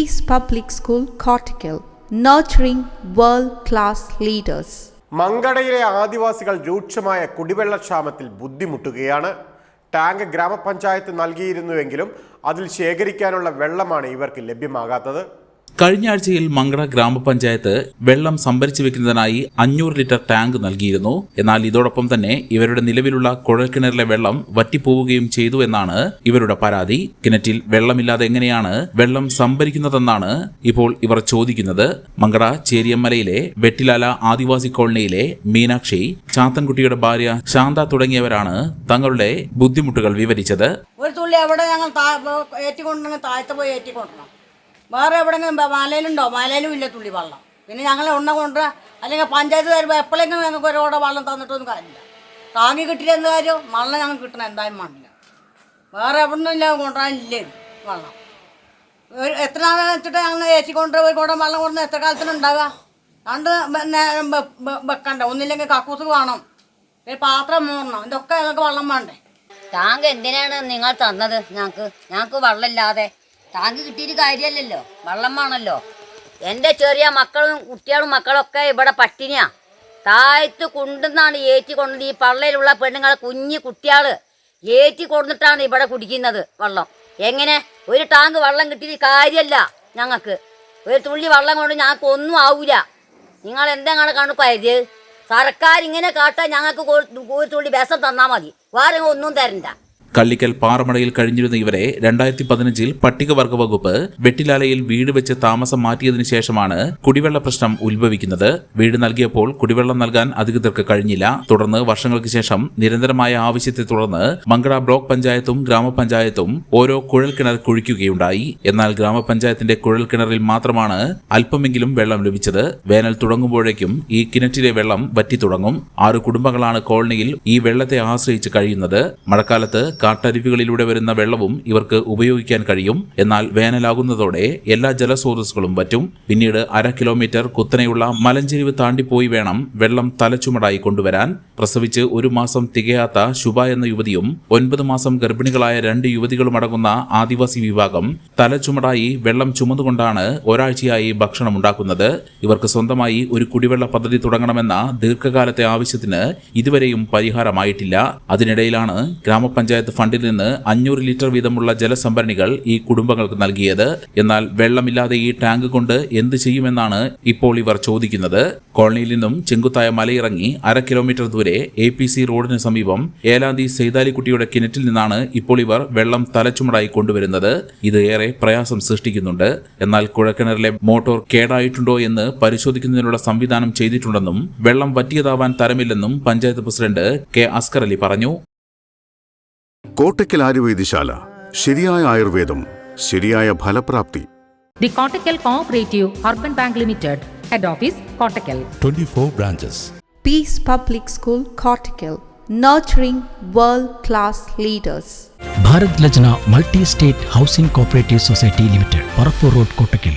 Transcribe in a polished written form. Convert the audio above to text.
Peace Public School, Kottakkal, nurturing world-class leaders. മങ്കടയിലെ ആദിവാസികൾ രൂക്ഷമായ കുടിവെള്ളക്ഷാമത്തിൽ ബുദ്ധിമുട്ടുകയാണ്. Tank ഗ്രാമപഞ്ചായത്ത് നൽകിയിരുന്നുവെങ്കിലും അതിൽ ശേഖരിക്കാനുള്ള വെള്ളമാണ് ഇവർക്ക് ലഭ്യമാകാത്തത്. കഴിഞ്ഞ ആഴ്ചയിൽ മങ്കട ഗ്രാമപഞ്ചായത്ത് വെള്ളം സംഭരിച്ചു വെക്കുന്നതിനായി 500 ലിറ്റർ ടാങ്ക് നൽകിയിരുന്നു. എന്നാൽ ഇതോടൊപ്പം തന്നെ ഇവരുടെ നിലവിലുള്ള കുഴൽക്കിണറിലെ വെള്ളം വറ്റിപ്പോവുകയും ചെയ്തു എന്നാണ് ഇവരുടെ പരാതി. കിണറ്റിൽ വെള്ളമില്ലാതെ എങ്ങനെയാണ് വെള്ളം സംഭരിക്കുന്നതെന്നാണ് ഇപ്പോൾ ഇവർ ചോദിക്കുന്നത്. മങ്കട ചേരിയമ്മലയിലെ വെട്ടിലാല ആദിവാസി കോളനിയിലെ മീനാക്ഷി, ചാത്തൻകുട്ടിയുടെ ഭാര്യ ശാന്ത തുടങ്ങിയവരാണ് തങ്ങളുടെ ബുദ്ധിമുട്ടുകൾ വിവരിച്ചത്. ഒരു തുള്ളി അവിടെ ഞങ്ങൾ താഴത്ത് പോയി ഏറ്റിക്കൊണ്ടണം. വേറെ എവിടെങ്കിലും മലയിലുണ്ടോ? മലയിലും ഇല്ല തുള്ളി വെള്ളം. പിന്നെ ഞങ്ങൾ ഉണ്ണ കൊണ്ടുവരാ, അല്ലെങ്കിൽ പഞ്ചായത്ത് തരുമ്പോൾ എപ്പോഴെങ്കിലും ഞങ്ങൾക്ക് ഒരുപാട് വെള്ളം തന്നിട്ടൊന്നും കാര്യമില്ല. താങ്ങി കിട്ടിയിട്ട് എന്ത് കാര്യം? വെള്ളം ഞങ്ങൾക്ക് കിട്ടണം, എന്തായാലും വേണ്ടില്ല. വേറെ എവിടെ നിന്നില്ല കൊണ്ടുവരാനില്ലേ വെള്ളം. എത്ര നാളെ വെച്ചിട്ട് ഞങ്ങൾ ഏറ്റിക്കൊണ്ട് പോയി കൂടെ വെള്ളം കൊണ്ടുവന്ന് എത്ര കാലത്തിനുണ്ടാവുക? രണ്ട് നേരം വെക്കണ്ട, ഒന്നില്ലെങ്കിൽ കക്കൂസ് വേണം, പാത്രം മൂടണം, ഇതൊക്കെ ഞങ്ങൾക്ക് വെള്ളം വേണ്ടേ. ടാങ്ക് എന്തിനാണ് നിങ്ങൾ തന്നത്? ഞങ്ങൾക്ക് വെള്ളമില്ലാതെ ടാങ്ക് കിട്ടിയിട്ട് കാര്യമല്ലല്ലോ, വെള്ളം വേണമല്ലോ. എൻ്റെ ചെറിയ മക്കളും കുട്ടികളും മക്കളൊക്കെ ഇവിടെ പട്ടിണിയാ. താഴത്ത് കൊണ്ടുവന്നാണ് ഏറ്റി കൊണ്ടുവന്ന് ഈ പള്ളയിലുള്ള പെണ്ണുങ്ങളെ കുഞ്ഞു കുട്ടികൾ ഏറ്റി കൊണ്ടിട്ടാണ് ഇവിടെ കുടിക്കുന്നത് വെള്ളം. എങ്ങനെ ഒരു ടാങ്ക് വെള്ളം കിട്ടിയിട്ട് കാര്യമല്ല. ഞങ്ങൾക്ക് ഒരു തുള്ളി വെള്ളം കൊണ്ട് ഞങ്ങൾക്ക് ഒന്നും ആവില്ല. നിങ്ങൾ എന്തെങ്കിലും കണക്കായത്? സർക്കാർ ഇങ്ങനെ കാട്ടാൻ ഞങ്ങൾക്ക് ഒരു തുള്ളി വിഷം തന്നാൽ മതി, വേറെ ഒന്നും തരണ്ട. കള്ളിക്കൽ പാറമടയിൽ കഴിഞ്ഞിരുന്ന ഇവരെ 2015 പട്ടികവർഗ വകുപ്പ് വെട്ടിലാലയിൽ വീട് വെച്ച് താമസം മാറ്റിയതിനു ശേഷമാണ് കുടിവെള്ള പ്രശ്നം ഉത്ഭവിക്കുന്നത്. വീട് നൽകിയപ്പോൾ കുടിവെള്ളം നൽകാൻ അധികൃതർക്ക് കഴിഞ്ഞില്ല. തുടർന്ന് വർഷങ്ങൾക്ക് ശേഷം നിരന്തരമായ ആവശ്യത്തെ തുടർന്ന് മങ്കട ബ്ലോക്ക് പഞ്ചായത്തും ഗ്രാമപഞ്ചായത്തും ഓരോ കുഴൽക്കിണർ കുഴിക്കുകയുണ്ടായി. എന്നാൽ ഗ്രാമപഞ്ചായത്തിന്റെ കുഴൽക്കിണറിൽ മാത്രമാണ് അല്പമെങ്കിലും വെള്ളം ലഭിച്ചത്. വേനൽ തുടങ്ങുമ്പോഴേക്കും ഈ കിണറ്റിലെ വെള്ളം വറ്റി തുടങ്ങും. 6 കുടുംബങ്ങളാണ് കോളനിയിൽ ഈ വെള്ളത്തെ ആശ്രയിച്ച് കഴിയുന്നത്. മഴക്കാലത്ത് കാട്ടരുവികളിലൂടെ വരുന്ന വെള്ളവും ഇവർക്ക് ഉപയോഗിക്കാൻ കഴിയും. എന്നാൽ വേനലാകുന്നതോടെ എല്ലാ ജലസ്രോതസ്സുകളും വറ്റും. പിന്നീട് 1/2 കിലോമീറ്റർ കുത്തനെയുള്ള മലഞ്ചെരിവ് താണ്ടിപ്പോയി വേണം വെള്ളം തലച്ചുമടായി കൊണ്ടുവരാൻ. പ്രസവിച്ച് 1 മാസം തികയാത്ത ശുഭ എന്ന യുവതിയും 9 മാസം ഗർഭിണികളായ 2 യുവതികളും അടങ്ങുന്ന ആദിവാസി വിഭാഗം തലച്ചുമടായി വെള്ളം ചുമന്നുകൊണ്ടാണ് ഒരാഴ്ചയായി ഭക്ഷണം ഉണ്ടാക്കുന്നത്. ഇവർക്ക് സ്വന്തമായി ഒരു കുടിവെള്ള പദ്ധതി തുടങ്ങണമെന്ന ദീർഘകാലത്തെ ആവശ്യത്തിന് ഇതുവരെയും പരിഹാരമായിട്ടില്ല. അതിനിടയിലാണ് ഗ്രാമപഞ്ചായത്ത് ഫണ്ടിൽ നിന്ന് 500 ലിറ്റർ വീതമുള്ള ജലസംഭരണികൾ ഈ കുടുംബങ്ങൾക്ക് നൽകിയത്. എന്നാൽ വെള്ളമില്ലാതെ ഈ ടാങ്ക് കൊണ്ട് എന്ത് ചെയ്യുമെന്നാണ് ഇപ്പോൾ ഇവർ ചോദിക്കുന്നത്. കോളനിയിൽ നിന്നും ചെങ്കുത്തായ മലയിറങ്ങി 1/2 കിലോമീറ്റർ ദൂരെ APC റോഡിന് സമീപം ഏലാന്തി സെയ്താലിക്കുട്ടിയുടെ കിണറ്റിൽ നിന്നാണ് ഇപ്പോൾ ഇവർ വെള്ളം തലച്ചുമടായി കൊണ്ടുവരുന്നത്. ഇത് ഏറെ പ്രയാസം സൃഷ്ടിക്കുന്നുണ്ട്. എന്നാൽ കുഴൽക്കിണറിലെ മോട്ടോർ കേടായിട്ടുണ്ടോ എന്ന് പരിശോധിക്കുന്നതിനുള്ള സംവിധാനം ചെയ്തിട്ടുണ്ടെന്നും വെള്ളം വറ്റിയതാവാൻ തരമില്ലെന്നും പഞ്ചായത്ത് പ്രസിഡന്റ് K. അസ്കർ അലി പറഞ്ഞു. കോട്ടക്കൽ ആയുർവേദശാല, ശരിയായ ആയുർവേദം, ശരിയായ ഫലപ്രാപ്തി. The Kottakkal Cooperative Urban Bank Limited, Head Office, Kottakkal. 24 branches. Peace Public School, Kottakkal, nurturing world-class leaders. Bharat Lajna Multi-State Housing Cooperative Society Limited, Parapur Road, Kottakkal.